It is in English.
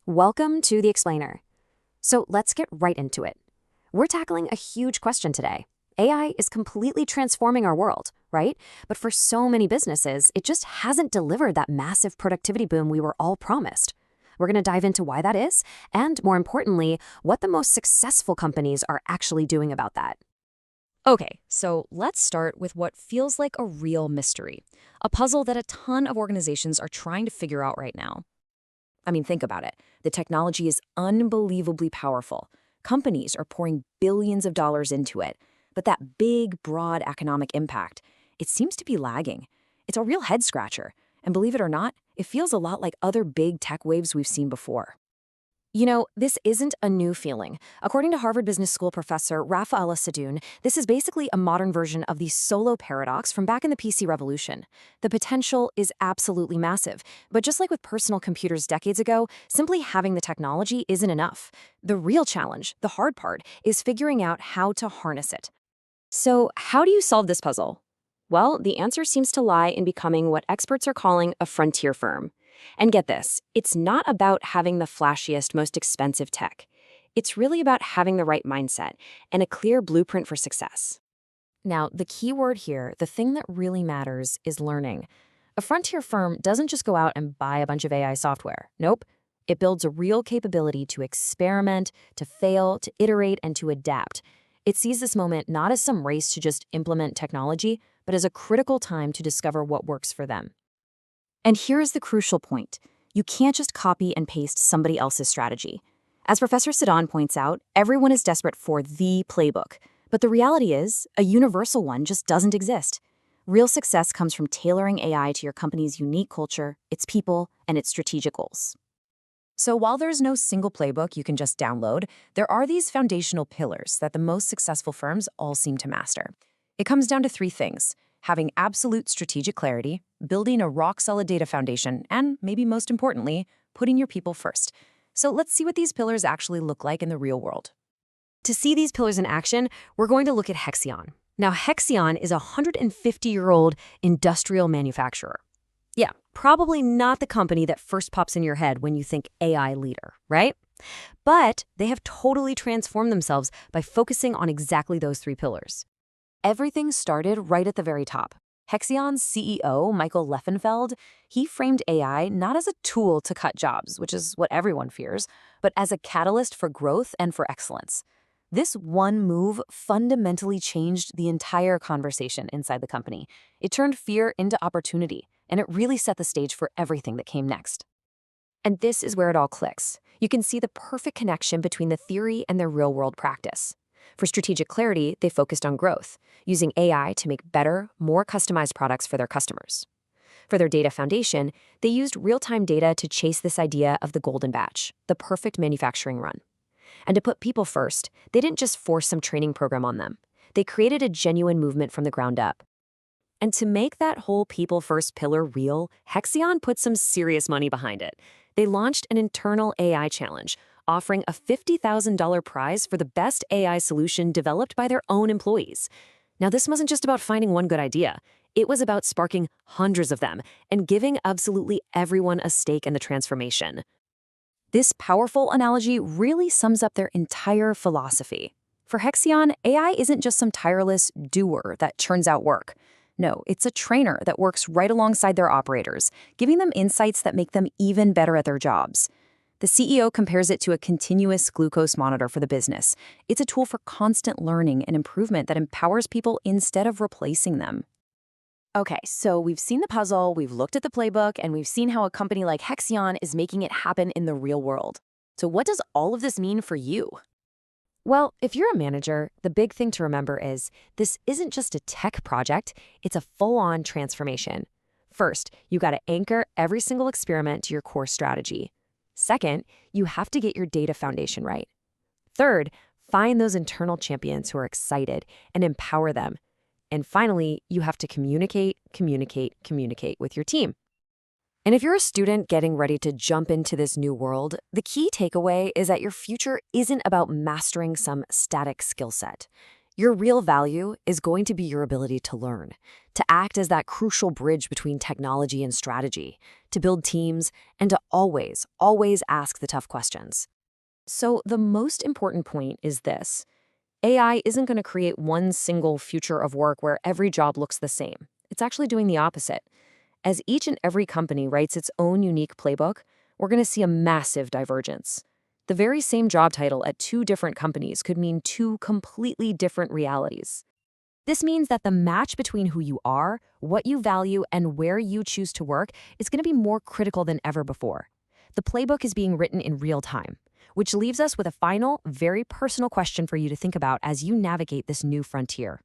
Welcome to The Explainer. So let's get right into it. We're tackling a huge question today. AI is completely transforming our world, right? But for so many businesses, it just hasn't delivered that massive productivity boom we were all promised. We're going to dive into why that is, and more importantly, what the most successful companies are actually doing about that. Okay, so let's start with what feels like a real mystery, a puzzle that a ton of organizations are trying to figure out right now. I mean, think about it. The technology is unbelievably powerful. Companies are pouring billions of dollars into it, but that big, broad economic impact, it seems to be lagging. It's a real head scratcher, and believe it or not, it feels a lot like other big tech waves we've seen before. You know, this isn't a new feeling. According to Harvard Business School professor Raffaella Sadun, this is basically a modern version of the solo paradox from back in the PC revolution. The potential is absolutely massive, but just like with personal computers decades ago, simply having the technology isn't enough. The real challenge, the hard part, is figuring out how to harness it. So, how do you solve this puzzle? Well, the answer seems to lie in becoming what experts are calling a frontier firm. And get this, it's not about having the flashiest, most expensive tech. It's really about having the right mindset and a clear blueprint for success. Now, the key word here, the thing that really matters, is learning. A frontier firm doesn't just go out and buy a bunch of AI software. Nope. It builds a real capability to experiment, to fail, to iterate, and to adapt. It sees this moment not as some race to just implement technology, but as a critical time to discover what works for them. And here is the crucial point. You can't just copy and paste somebody else's strategy. As Professor Sadun points out, everyone is desperate for the playbook. But the reality is, a universal one just doesn't exist. Real success comes from tailoring AI to your company's unique culture, its people, and its strategic goals. So while there's no single playbook you can just download, there are these foundational pillars that the most successful firms all seem to master. It comes down to three things: having absolute strategic clarity, building a rock-solid data foundation, and maybe most importantly, putting your people first. So let's see what these pillars actually look like in the real world. To see these pillars in action, we're going to look at Hexion. Now, Hexion is a 150-year-old industrial manufacturer. Yeah, probably not the company that first pops in your head when you think AI leader, right? But they have totally transformed themselves by focusing on exactly those three pillars. Everything started right at the very top. Hexion's CEO, Michael Leffenfeld, he framed AI not as a tool to cut jobs, which is what everyone fears, but as a catalyst for growth and for excellence. This one move fundamentally changed the entire conversation inside the company. It turned fear into opportunity, and it really set the stage for everything that came next. And this is where it all clicks. You can see the perfect connection between the theory and their real-world practice. For strategic clarity, they focused on growth, using AI to make better, more customized products for their customers. For their data foundation, they used real-time data to chase this idea of the golden batch, the perfect manufacturing run. And to put people first, they didn't just force some training program on them. They created a genuine movement from the ground up. And to make that whole people-first pillar real, Hexion put some serious money behind it. They launched an internal AI challenge, offering a $50,000 prize for the best AI solution developed by their own employees. Now, this wasn't just about finding one good idea. It was about sparking hundreds of them and giving absolutely everyone a stake in the transformation. This powerful analogy really sums up their entire philosophy. For Hexion, AI isn't just some tireless doer that churns out work. No, it's a trainer that works right alongside their operators, giving them insights that make them even better at their jobs. The CEO compares it to a continuous glucose monitor for the business. It's a tool for constant learning and improvement that empowers people instead of replacing them. Okay, so we've seen the puzzle, we've looked at the playbook, and we've seen how a company like Hexion is making it happen in the real world. So what does all of this mean for you? Well, if you're a manager, the big thing to remember is this isn't just a tech project, it's a full-on transformation. First, you got to anchor every single experiment to your core strategy. Second, you have to get your data foundation right. Third, find those internal champions who are excited and empower them. And finally, you have to communicate with your team. And if you're a student getting ready to jump into this new world, the key takeaway is that your future isn't about mastering some static skill set. Your real value is going to be your ability to learn, to act as that crucial bridge between technology and strategy, to build teams, and to always, always ask the tough questions. So the most important point is this. AI isn't going to create one single future of work where every job looks the same. It's actually doing the opposite. As each and every company writes its own unique playbook, we're going to see a massive divergence. The very same job title at two different companies could mean two completely different realities. This means that the match between who you are, what you value, and where you choose to work is going to be more critical than ever before. The playbook is being written in real time, which leaves us with a final, very personal question for you to think about as you navigate this new frontier.